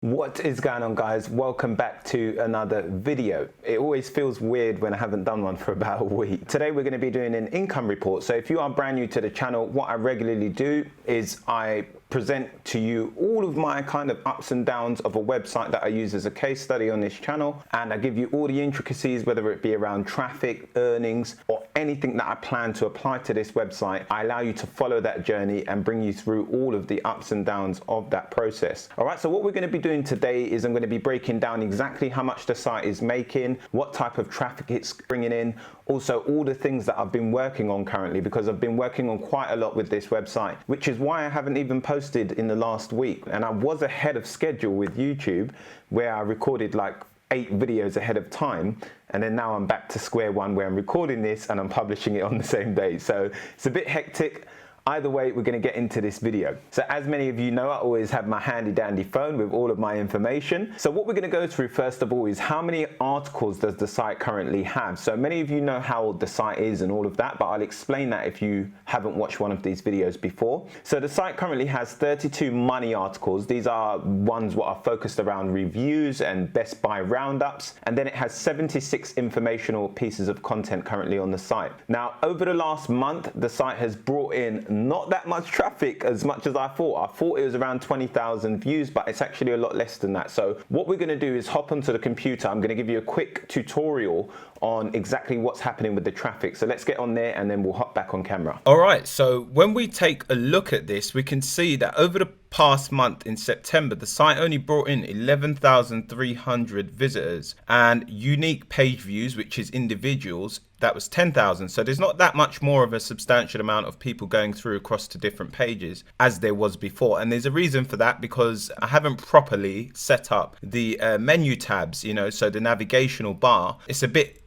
What is going on, guys? Welcome back to another video. It always feels weird when I haven't done one for about a week. Today we're going to be doing an income report. So if you are brand new to the channel, what I regularly do is I present to you all of my kind of ups and downs of a website that I use as a case study on this channel, and I give you all the intricacies, whether it be around traffic, earnings, or anything that I plan to apply to this website. I allow you to follow that journey and bring you through all of the ups and downs of that process. All right, so what we're going to be doing today is I'm going to be breaking down exactly how much the site is making, what type of traffic it's bringing in, also all the things that I've been working on currently, because I've been working on quite a lot with this website, which is why I haven't even posted in the last week. And I was ahead of schedule with YouTube, where I recorded like 8 videos ahead of time, and then now I'm back to square one where I'm recording this and I'm publishing it on the same day. So it's a bit hectic. Either way, we're going to get into this video. So as many of you know, I always have my handy dandy phone with all of my information. So what we're going to go through first of all is how many articles does the site currently have. So many of you know how old the site is and all of that, but I'll explain that if you haven't watched one of these videos before. So the site currently has 32 money articles. These are ones what are focused around reviews and best buy roundups. And then it has 76 informational pieces of content currently on the site. Now, over the last month, the site has brought in not that much traffic as much as I thought. I thought it was around 20,000 views, but it's actually a lot less than that. So what we're going to do is hop onto the computer. I'm going to give you a quick tutorial on exactly what's happening with the traffic. So let's get on there and then we'll hop back on camera. All right, so when we take a look at this, we can see that over the past month in September, the site only brought in 11,300 visitors, and unique page views, which is individuals, that was 10,000. So there's not that much more of a substantial amount of people going through across to different pages as there was before. And there's a reason for that, because I haven't properly set up the menu tabs, so the navigational bar. It's a bit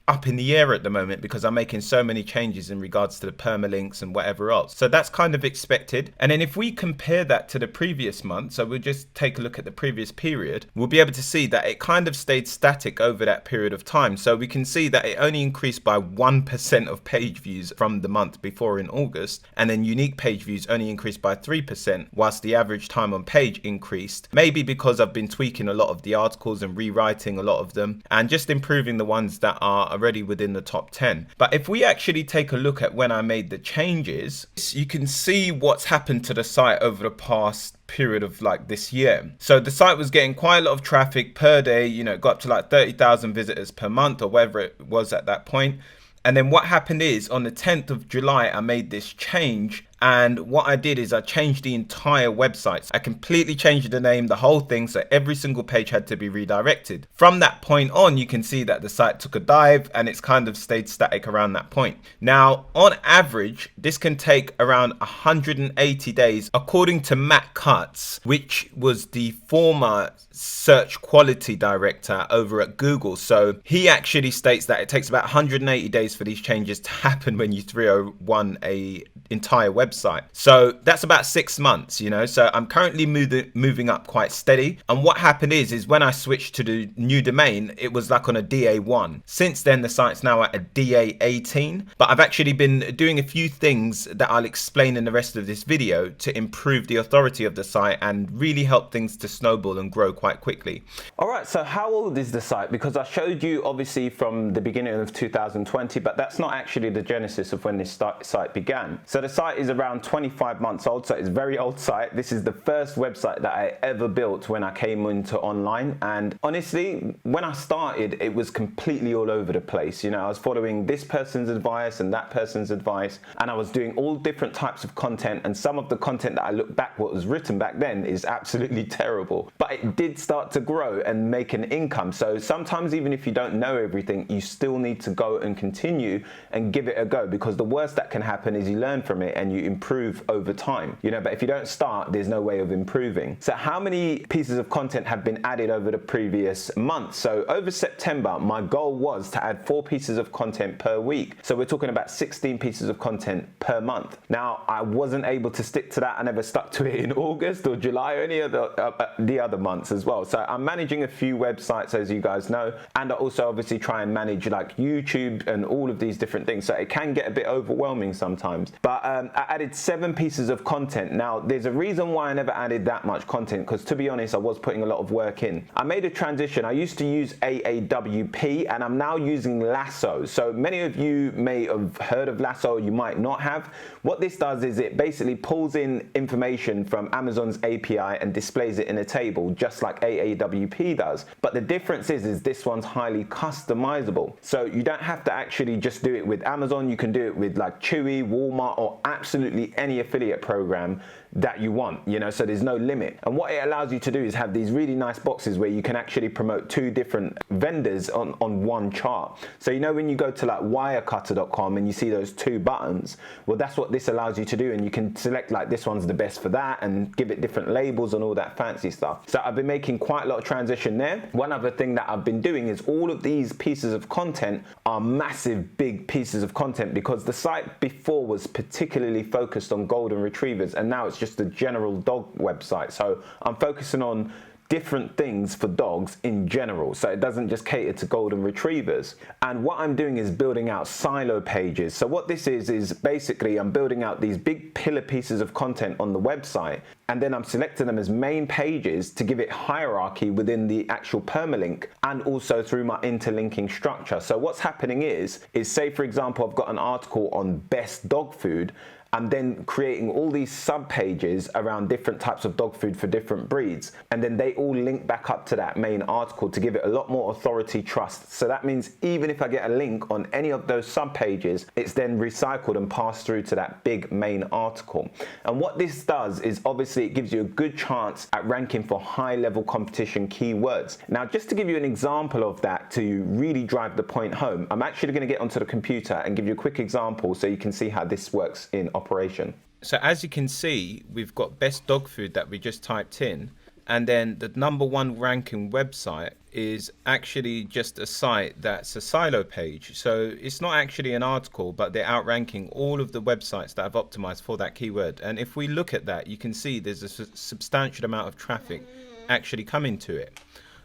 up in the air at the moment because I'm making so many changes in regards to the permalinks and whatever else. So that's kind of expected. And then if we compare that to the previous month, so we'll just take a look at the previous period, we'll be able to see that it kind of stayed static over that period of time. So we can see that it only increased by 1% of page views from the month before in August, and then unique page views only increased by 3%, whilst the average time on page increased, maybe because I've been tweaking a lot of the articles and rewriting a lot of them and just improving the ones that are already within the top 10. But if we actually take a look at when I made the changes, you can see what's happened to the site over the past period of like this year. So the site was getting quite a lot of traffic per day, got up to like 30,000 visitors per month or whatever it was at that point. And then what happened is on the 10th of July, I made this change. And what I did is I changed the entire website. I completely changed the name, the whole thing, so every single page had to be redirected. From that point on, you can see that the site took a dive and it's kind of stayed static around that point. Now, on average, this can take around 180 days, according to Matt Cutts, which was the former search quality director over at Google. So he actually states that it takes about 180 days for these changes to happen when you 301 a entire website. So that's about 6 months, so I'm currently moving up quite steady. And what happened is when I switched to the new domain, it was like on a DA1. Since then, the site's now at a DA18, but I've actually been doing a few things that I'll explain in the rest of this video to improve the authority of the site and really help things to snowball and grow quite quickly. All right, so how old is the site? Because I showed you obviously from the beginning of 2020, but that's not actually the genesis of when this site began. So the site is around 25 months old, so it's a very old site. This is the first website that I ever built when I came into online. And honestly, when I started, it was completely all over the place. I was following this person's advice and that person's advice, and I was doing all different types of content. And some of the content that I look back, what was written back then, is absolutely terrible. But it did start to grow and make an income. So sometimes even if you don't know everything, you still need to go and continue and give it a go, because the worst that can happen is you learn from it and you improve over time, but if you don't start, there's no way of improving. So how many pieces of content have been added over the previous month? So over September, my goal was to add 4 pieces of content per week. So we're talking about 16 pieces of content per month. Now, I wasn't able to stick to that. I never stuck to it in August or July or any of the other months as well. So I'm managing a few websites, as you guys know, and I also obviously try and manage like YouTube and all of these different things. So it can get a bit overwhelming sometimes. But But I added 7 pieces of content. Now, there's a reason why I never added that much content, because to be honest, I was putting a lot of work in. I made a transition. I used to use AAWP, and I'm now using Lasso. So many of you may have heard of Lasso, you might not have. What this does is it basically pulls in information from Amazon's API and displays it in a table, just like AAWP does. But the difference is this one's highly customizable. So you don't have to actually just do it with Amazon. You can do it with like Chewy, Walmart, or absolutely any affiliate program that you want, you know, so there's no limit. And what it allows you to do is have these really nice boxes where you can actually promote 2 different vendors on one chart. So you know, when you go to like wirecutter.com and you see those 2 buttons, well, that's what this allows you to do. And you can select like this one's the best for that and give it different labels and all that fancy stuff. So I've been making quite a lot of transition there. One other thing that I've been doing is all of these pieces of content are massive, big pieces of content, because the site before was particularly focused on golden retrievers, and now it's just a general dog website. So I'm focusing on different things for dogs in general, so it doesn't just cater to golden retrievers. And what I'm doing is building out silo pages. So what this is basically I'm building out these big pillar pieces of content on the website, and then I'm selecting them as main pages to give it hierarchy within the actual permalink, and also through my interlinking structure. So what's happening is say for example I've got an article on best dog food, I'm then creating all these sub pages around different types of dog food for different breeds, and then they all link back up to that main article to give it a lot more authority, trust. So that means even if I get a link on any of those sub pages, it's then recycled and passed through to that big main article. And what this does is obviously it gives you a good chance at ranking for high level competition keywords. Now, just to give you an example of that to really drive the point home, I'm actually going to get onto the computer and give you a quick example so you can see how this works in operation. So as you can see, we've got best dog food that we just typed in, and then the #1 ranking website is actually just a site that's a silo page. So it's not actually an article, but they're outranking all of the websites that have optimized for that keyword. And if we look at that, you can see there's a substantial amount of traffic actually coming to it.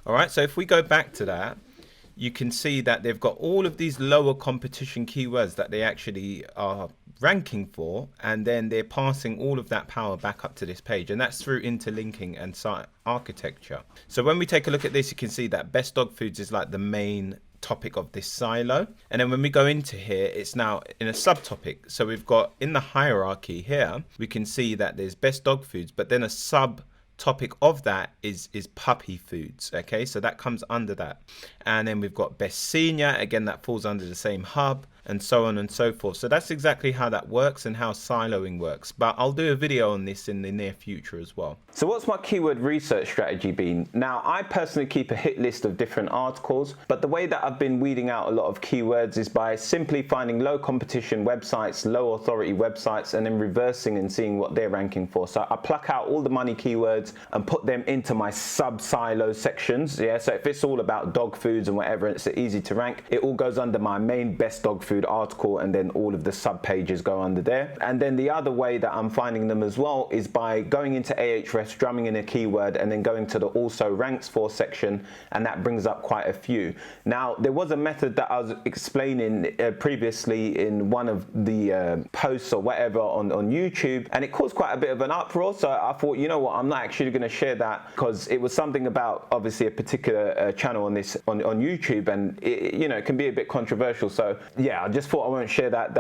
All right, so if we go back to that, you can see that they've got all of these lower competition keywords that they actually are ranking for, and then they're passing all of that power back up to this page, and that's through interlinking and site architecture. So when we take a look at this, you can see that best dog foods is like the main topic of this silo, and then when we go into here, it's now in a subtopic. So we've got in the hierarchy here, we can see that there's best dog foods, but then a sub topic of that is puppy foods. Okay, so that comes under that, and then we've got best senior, again that falls under the same hub, and so on and so forth. So that's exactly how that works and how siloing works, but I'll do a video on this in the near future as well. So what's my keyword research strategy been? Now, I personally keep a hit list of different articles, but the way that I've been weeding out a lot of keywords is by simply finding low competition websites, low authority websites, and then reversing and seeing what they're ranking for. So I pluck out all the money keywords and put them into my sub silo sections. Yeah, so if it's all about dog foods and whatever, it's easy to rank, it all goes under my main best dog food article, and then all of the sub pages go under there. And then the other way that I'm finding them as well is by going into Ahrefs, drumming in a keyword, and then going to the also ranks for section, and that brings up quite a few. Now, there was a method that I was explaining previously in one of the posts or whatever on YouTube, and it caused quite a bit of an uproar. So I thought, you know what, I'm not actually going to share that, because it was something about obviously a particular channel on this on YouTube, and it, you know, it can be a bit controversial. So yeah, I just thought I won't share that.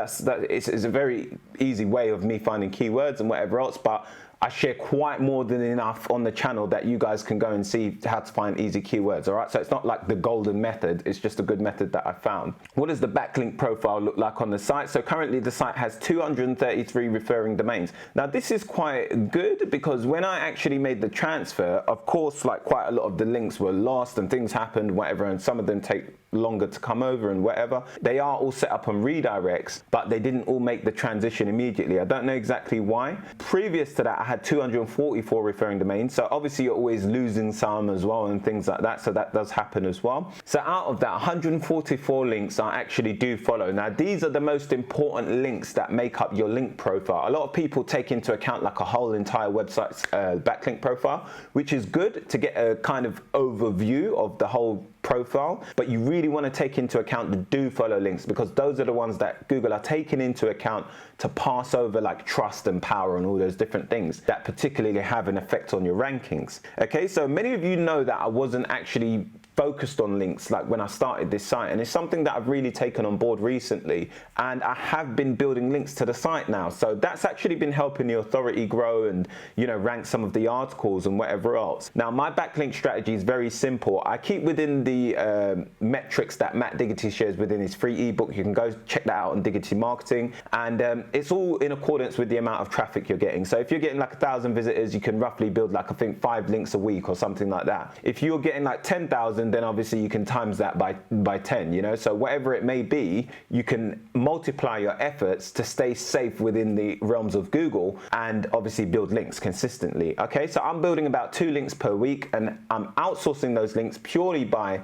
It's a very easy way of me finding keywords and whatever else, but I share quite more than enough on the channel that you guys can go and see how to find easy keywords. All right, so it's not like the golden method, it's just a good method that I found. What does the backlink profile look like on the site? So currently the site has 233 referring domains. Now this is quite good, because when I actually made the transfer, of course, like quite a lot of the links were lost and things happened, whatever, and some of them take longer to come over and whatever. They are all set up on redirects, but they didn't all make the transition immediately. I don't know exactly why. Previous to that, I had 244 referring domains, so obviously you're always losing some as well and things like that, so that does happen as well. So out of that, 144 links I actually do follow. Now these are the most important links that make up your link profile. A lot of people take into account like a whole entire website's backlink profile, which is good to get a kind of overview of the whole profile, but you really want to take into account the do follow links, because those are the ones that Google are taking into account to pass over like trust and power and all those different things that particularly have an effect on your rankings. Okay, so many of you know that I wasn't actually focused on links like when I started this site, and it's something that I've really taken on board recently, and I have been building links to the site now, so that's actually been helping the authority grow and, you know, rank some of the articles and whatever else. Now my backlink strategy is very simple. I keep within the metrics that Matt Diggity shares within his free ebook. You can go check that out on Diggity Marketing, and it's all in accordance with the amount of traffic you're getting. So if you're getting like 1,000 visitors, you can roughly build like, I think, 5 links a week or something like that. If you're getting like 10,000, then obviously you can times that by 10, you know, so whatever it may be, you can multiply your efforts to stay safe within the realms of Google and obviously build links consistently. Okay, so I'm building about 2 links per week, and I'm outsourcing those links purely by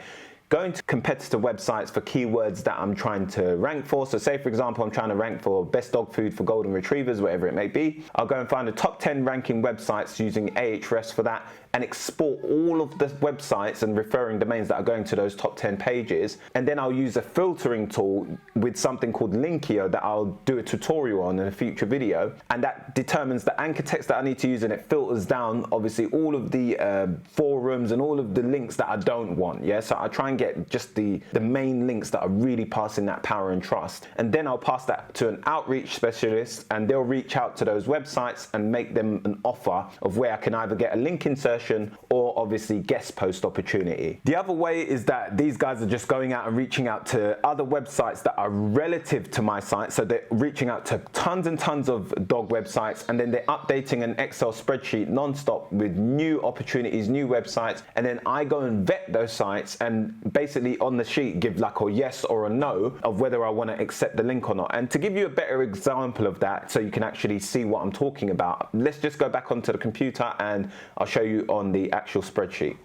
going to competitor websites for keywords that I'm trying to rank for. So say for example, I'm trying to rank for best dog food for golden retrievers, whatever it may be. I'll go and find the top 10 ranking websites using Ahrefs for that, and export all of the websites and referring domains that are going to those top 10 pages. And then I'll use a filtering tool with something called Linkio that I'll do a tutorial on in a future video. And that determines the anchor text that I need to use, and it filters down obviously all of the forums and all of the links that I don't want. Yeah, so I try and get just the main links that are really passing that power and trust. And then I'll pass that to an outreach specialist, and they'll reach out to those websites and make them an offer of where I can either get a link insertion or obviously guest post opportunity. The other way is that these guys are just going out and reaching out to other websites that are relative to my site. So they're reaching out to tons and tons of dog websites, and then they're updating an Excel spreadsheet non-stop with new opportunities, new websites, and then I go and vet those sites and basically on the sheet give like a yes or a no of whether I want to accept the link or not. And to give you a better example of that so you can actually see what I'm talking about, let's just go back onto the computer and I'll show you on the actual spreadsheet.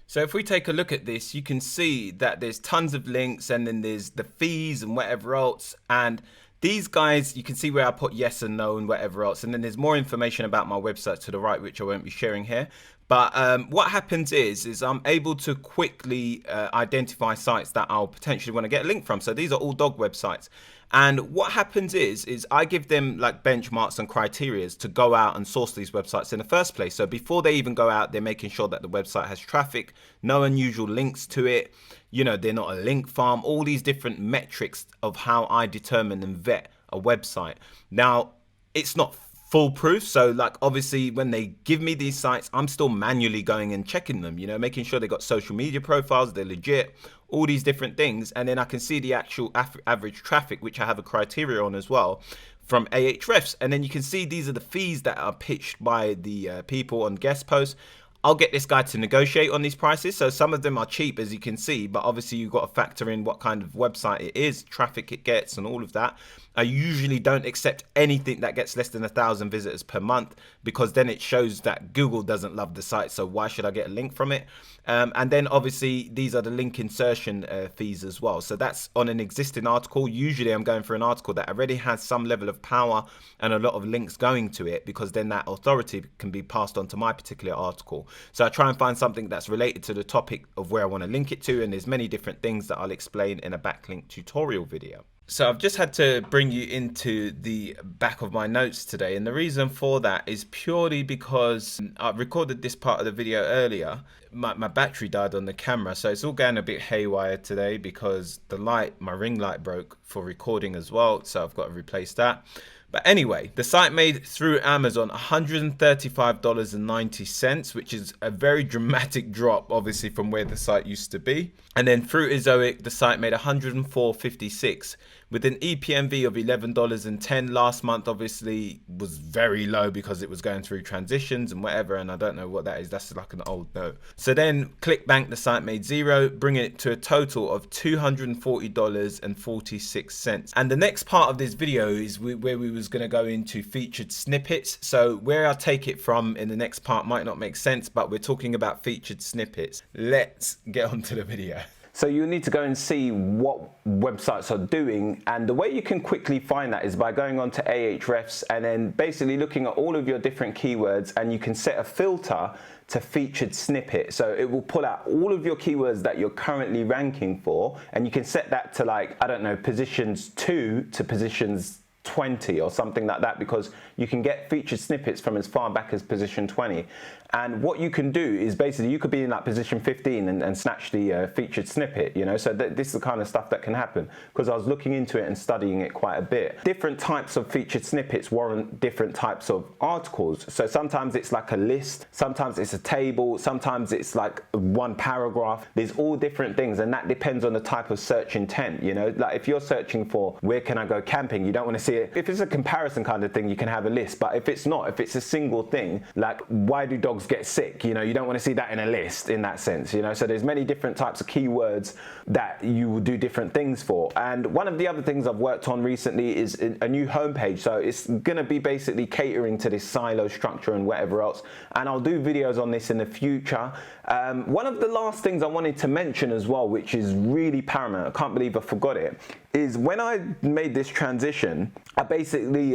So if we take a look at this, you can see that there's tons of links, and then there's the fees and whatever else. And these guys, you can see where I put yes and no and whatever else. And then there's more information about my website to the right, which I won't be sharing here. But what happens is I'm able to quickly identify sites that I'll potentially want to get a link from. So these are all dog websites. And what happens is I give them like benchmarks and criterias to go out and source these websites in the first place. So before they even go out, they're making sure that the website has traffic, no unusual links to it. You know, they're not a link farm, all these different metrics of how I determine and vet a website. Now, it's not foolproof. So like obviously when they give me these sites, I'm still manually going and checking them, you know, making sure they got social media profiles, they're legit, all these different things. And then I can see the actual average traffic, which I have a criteria on as well from Ahrefs. And then you can see these are the fees that are pitched by the people on guest posts. I'll get this guy to negotiate on these prices. So some of them are cheap, as you can see, but obviously you've got to factor in what kind of website it is, traffic it gets, and all of that. I usually don't accept anything that gets less than 1,000 visitors per month, because then it shows that Google doesn't love the site. So why should I get a link from it? And then obviously these are the link insertion fees as well. So that's on an existing article. Usually I'm going for an article that already has some level of power and a lot of links going to it, because then that authority can be passed on to my particular article. So I try and find something that's related to the topic of where I want to link it to. And there's many different things that I'll explain in a backlink tutorial video. So I've just had to bring you into the back of my notes today, and the reason for that is purely because I recorded this part of the video earlier. My battery died on the camera, so it's all going a bit haywire today because the light, my ring light broke for recording as well, so I've got to replace that. But anyway, the site made through Amazon $135.90, which is a very dramatic drop, obviously, from where the site used to be. And then through Ezoic, the site made $104.56 with an EPMV of $11.10. Last month, obviously, was very low because it was going through transitions and whatever. And I don't know what that is. That's like an old note. So then ClickBank, the site made $0, bringing it to a total of $240.46. And the next part of this video is where we was going to go into featured snippets. So where I take it from in the next part might not make sense, but we're talking about featured snippets. Let's get on to the video. So you need to go and see what websites are doing, and the way you can quickly find that is by going on to Ahrefs and then basically looking at all of your different keywords, and you can set a filter to featured snippet. So it will pull out all of your keywords that you're currently ranking for, and you can set that to, like, I don't know, positions 2 to positions 20 or something like that, because you can get featured snippets from as far back as position 20. And what you can do is basically you could be in that position 15 and snatch the featured snippet, you know. So this is the kind of stuff that can happen, because I was looking into it and studying it quite a bit. Different types of featured snippets warrant different types of articles. So sometimes it's like a list, sometimes it's a table, sometimes it's like one paragraph. There's all different things, and that depends on the type of search intent, you know. Like if you're searching for where can I go camping, you don't want to see it. If it's a comparison kind of thing, you can have a list. But if it's not, if it's a single thing, like why do dogs get sick, you know, you don't want to see that in a list in that sense, you know. So there's many different types of keywords that you will do different things for. And one of the other things I've worked on recently is a new homepage. So it's going to be basically catering to this silo structure and whatever else, and I'll do videos on this in the future. One of the last things I wanted to mention as well, which is really paramount, I can't believe I forgot it, is when I made this transition, I basically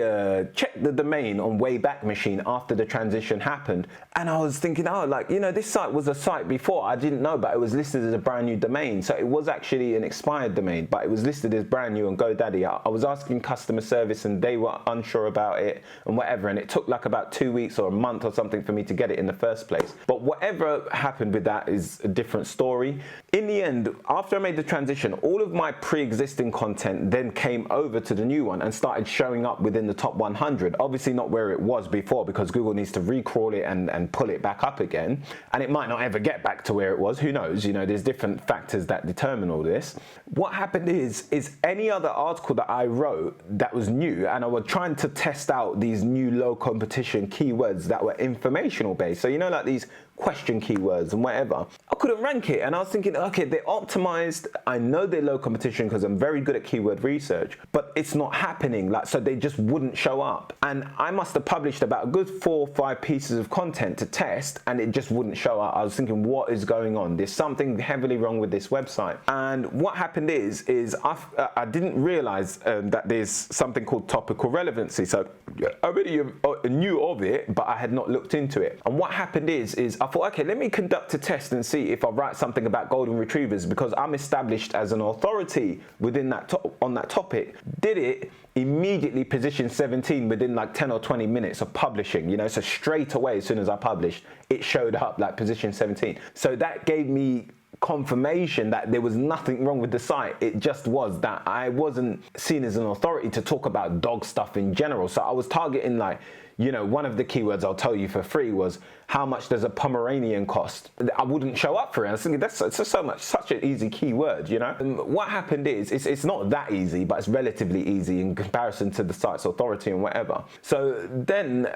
checked the domain on Wayback Machine after the transition happened, and I was thinking, oh, like, you know, this site was a site before, I didn't know, but it was listed as a brand new domain. So it was actually an expired domain, but it was listed as brand new on GoDaddy. I was asking customer service and they were unsure about it and whatever, and it took like about 2 weeks or a month or something for me to get it in the first place. But whatever happened with that is a different story. In the end, after I made the transition, all of my pre-existing content then came over to the new one and started showing up within the top 100. Obviously not where it was before, because Google needs to recrawl it and pull it back up again, and it might not ever get back to where it was, who knows, you know, there's different factors that determine all this. What happened is any other article that I wrote that was new, and I was trying to test out these new low competition keywords that were informational based, so you know, like these question keywords and whatever, I couldn't rank it. And I was thinking, okay, they're optimized, I know they're low competition because I'm very good at keyword research, but it's not happening, like, so they just wouldn't show up. And I must have published about a good 4 or 5 pieces of content to test, and it just wouldn't show up. I was thinking, what is going on? There's something heavily wrong with this website. And what happened is I didn't realize that there's something called topical relevancy. So I already knew of it, but I had not looked into it. And what happened is I thought, okay, let me conduct a test and see if I write something about golden retrievers, because I'm established as an authority within that on that topic. Did it immediately position 17 within like 10 or 20 minutes of publishing, you know, so straight away as soon as I published, it showed up like position 17. So that gave me confirmation that there was nothing wrong with the site. It just was that I wasn't seen as an authority to talk about dog stuff in general. So I was targeting, like, you know, one of the keywords I'll tell you for free was, how much does a Pomeranian cost? I wouldn't show up for it. I was thinking, that's such an easy keyword, you know? And what happened is, it's not that easy, but it's relatively easy in comparison to the site's authority and whatever. So then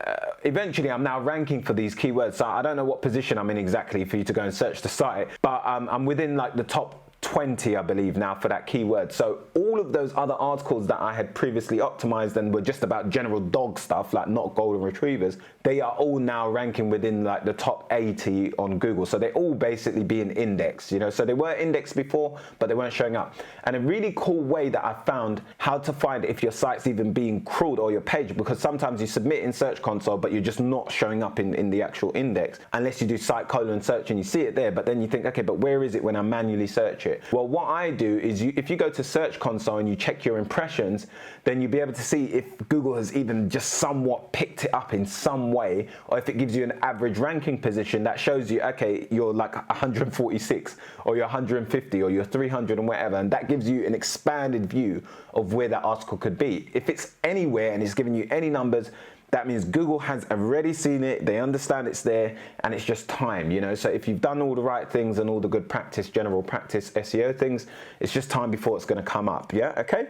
eventually I'm now ranking for these keywords. So I don't know what position I'm in exactly for you to go and search the site, but I'm within like the top 20, I believe, now for that keyword. So all of those other articles that I had previously optimized and were just about general dog stuff, like not golden retrievers, they are all now ranking within like the top 80 on Google. So they're all basically being indexed, you know. So they were indexed before, but they weren't showing up. And a really cool way that I found how to find if your site's even being crawled or your page, because sometimes you submit in Search Console, but you're just not showing up in the actual index, unless you do site colon search and you see it there, but then you think, okay, but where is it when I manually search it? Well, what I do is if you go to Search Console and you check your impressions, then you'll be able to see if Google has even just somewhat picked it up in some way, or if it gives you an average ranking position that shows you, okay, you're like 146 or you're 150 or you're 300 and whatever, and that gives you an expanded view of where that article could be. If it's anywhere and it's giving you any numbers, that means Google has already seen it, they understand it's there, and it's just time, you know. So if you've done all the right things and all the good practice, general practice SEO things, it's just time before it's going to come up, yeah, okay?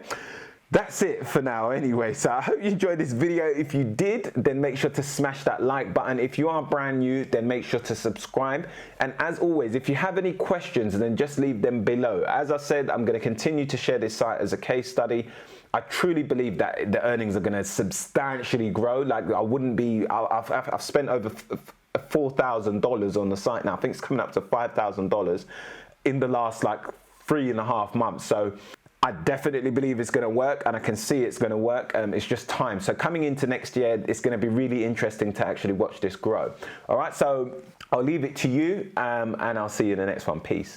That's it for now anyway. So I hope you enjoyed this video. If you did, then make sure to smash that like button. If you are brand new, then make sure to subscribe. And as always, if you have any questions, then just leave them below. As I said, I'm going to continue to share this site as a case study. I truly believe that the earnings are going to substantially grow. Like, I wouldn't be, I've spent over $4,000 on the site now. I think it's coming up to $5,000 in the last like 3.5 months. So I definitely believe it's going to work, and I can see it's going to work. It's just time. So coming into next year, it's going to be really interesting to actually watch this grow. All right, so I'll leave it to you, and I'll see you in the next one. Peace.